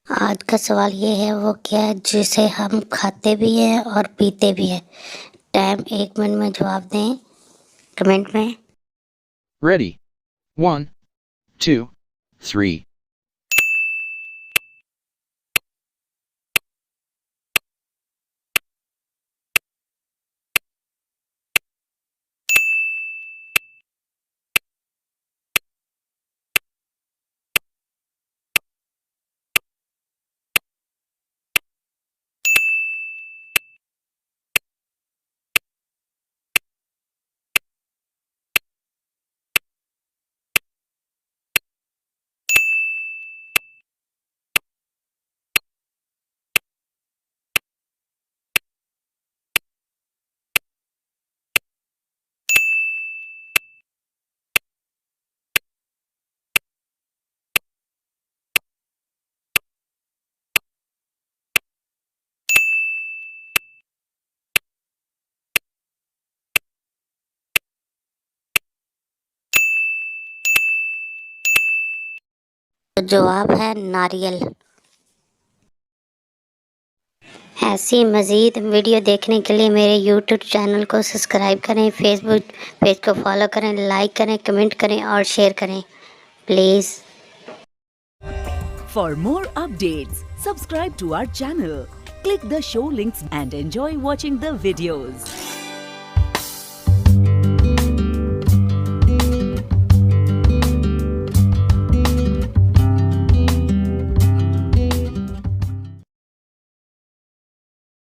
आज का सवाल ये है, वो क्या है जिसे हम खाते भी हैं और पीते भी हैं? टाइम 1 मिनट में जवाब दें कमेंट में। Ready. 1, 2, 3. तो जवाब है नारियल। ऐसी मज़ीद वीडियो देखने के लिए मेरे यूट्यूब चैनल को सब्सक्राइब करें, फेसबुक पेज को फॉलो करें, लाइक करें, कमेंट करें और शेयर करें please. For more updates, subscribe to our channel, click the show links and enjoy watching the videos.